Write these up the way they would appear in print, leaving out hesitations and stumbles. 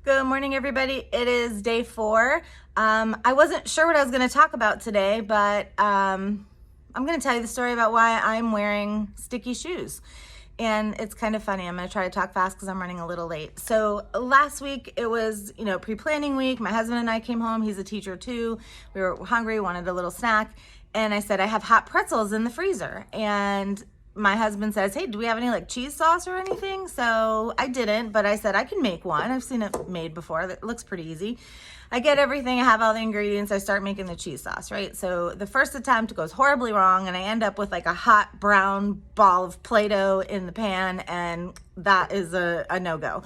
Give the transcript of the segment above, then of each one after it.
Good morning, everybody. It is day 4. I wasn't sure what I was going to talk about today, but I'm going to tell you the story about why I'm wearing sticky shoes. And it's kind of funny. I'm going to try to talk fast because I'm running a little late. So last week, it was, pre-planning week. My husband and I came home. He's a teacher too. We were hungry, wanted a little snack. And I said, I have hot pretzels in the freezer. And my husband says, hey, do we have any cheese sauce or anything? So I didn't, but I said I can make one. I've seen it made before. It looks pretty easy. I get everything. I have all the ingredients. I start making the cheese sauce, right? So the first attempt goes horribly wrong, and I end up with a hot brown ball of Play-Doh in the pan, and that is a no-go.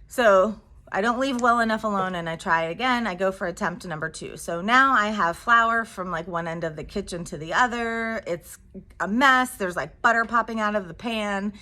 So I don't leave well enough alone, and I try again. I go for attempt number 2. So now I have flour from one end of the kitchen to the other. It's a mess. There's butter popping out of the pan.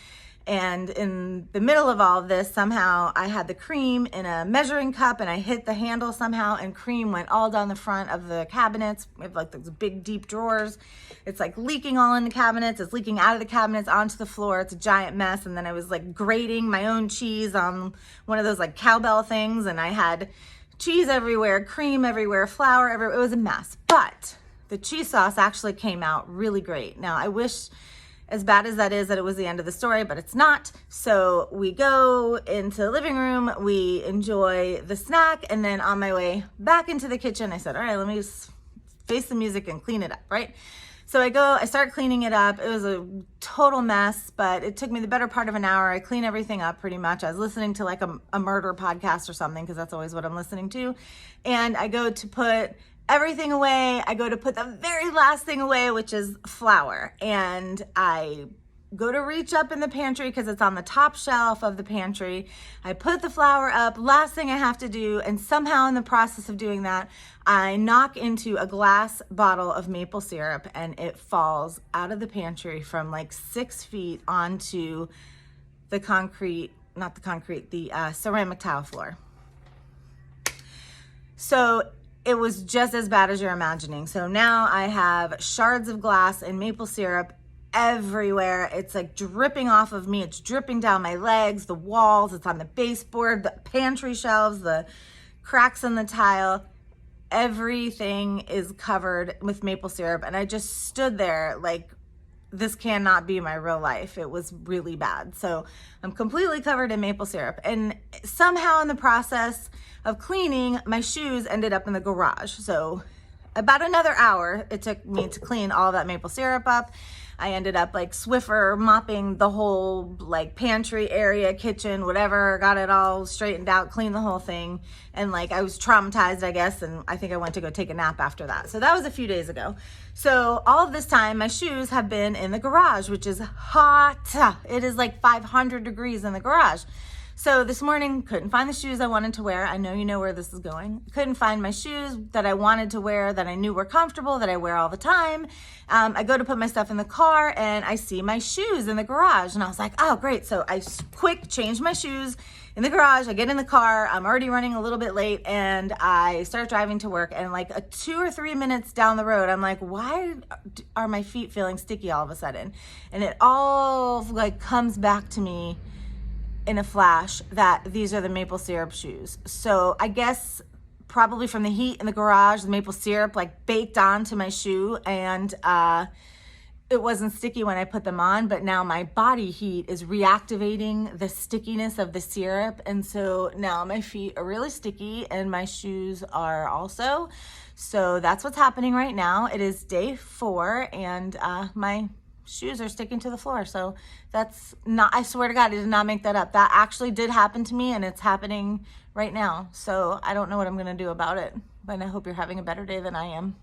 And in the middle of all of this, somehow I had the cream in a measuring cup, and I hit the handle somehow, and cream went all down the front of the cabinets. We have those big deep drawers. It's leaking all in the cabinets. It's leaking out of the cabinets onto the floor. It's a giant mess. And then I was grating my own cheese on one of those cowbell things, and I had cheese everywhere, cream everywhere, flour everywhere. It was a mess. But the cheese sauce actually came out really great. Now, I wish, as bad as that is, that it was the end of the story, but it's not. So we go into the living room, we enjoy the snack, and then on my way back into the kitchen, I said, all right, let me just face the music and clean it up, right? So I start cleaning it up. It was a total mess, but it took me the better part of an hour. I clean everything up pretty much. I was listening to a murder podcast or something, because that's always what I'm listening to. And I go to put everything away. I go to put the very last thing away, which is flour. And I go to reach up in the pantry because it's on the top shelf of the pantry. I put the flour up, last thing I have to do, and somehow in the process of doing that, I knock into a glass bottle of maple syrup, and it falls out of the pantry from 6 feet onto the ceramic tile floor. So it was just as bad as you're imagining. So now I have shards of glass and maple syrup everywhere. It's dripping off of me. It's dripping down my legs, the walls. It's on the baseboard, the pantry shelves, the cracks in the tile. Everything is covered with maple syrup. And I just stood there this cannot be my real life. It was really bad. So I'm completely covered in maple syrup. And somehow in the process of cleaning, my shoes ended up in the garage. So about another hour it took me to clean all that maple syrup up. I ended up Swiffer mopping the whole pantry area, kitchen, whatever, got it all straightened out, cleaned the whole thing. And I was traumatized, I guess. And I think I went to go take a nap after that. So that was a few days ago. So all of this time, my shoes have been in the garage, which is hot. It is 500 degrees in the garage. So this morning, couldn't find the shoes I wanted to wear. I know you know where this is going. Couldn't find my shoes that I wanted to wear, that I knew were comfortable, that I wear all the time. I go to put my stuff in the car, and I see my shoes in the garage. And I was like, oh, great. So I quick changed my shoes in the garage. I get in the car. I'm already running a little bit late, and I start driving to work. And 2 or 3 minutes down the road, I'm like, why are my feet feeling sticky all of a sudden? And it all comes back to me in a flash that these are the maple syrup shoes. So I guess probably from the heat in the garage, the maple syrup baked onto my shoe, and it wasn't sticky when I put them on, but now my body heat is reactivating the stickiness of the syrup. And so now my feet are really sticky, and my shoes are also. So that's what's happening right now. It is day 4, and my shoes are sticking to the floor. So that's not, I swear to God, I did not make that up. That actually did happen to me, and it's happening right now. So I don't know what I'm going to do about it, but I hope you're having a better day than I am.